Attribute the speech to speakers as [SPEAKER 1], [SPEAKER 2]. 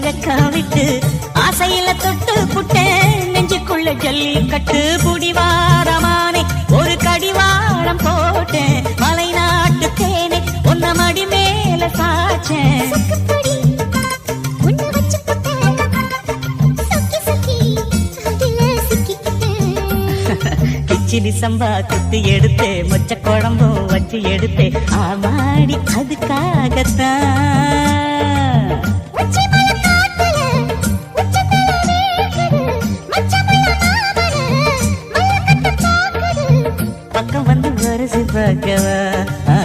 [SPEAKER 1] வெக்கம் விட்டு ஆசையில தொட்டு புட்டேன் நெஞ்சுக்குள்ள ஜல்லி கட்டு புடிவாரமானே ஒரு கடிவாரம் போட்டேன் மலை நாட்டு தேனே உன்ன மடி மேல சாச்சேன் கிச்சிலி சம்பா குத்தி எடுத்தே மொச்ச குழம்பும் வச்சு எடுத்தே ஆமாடி அதுக்காகத்தான் பக்கம் வந்து வரசு பார்க்க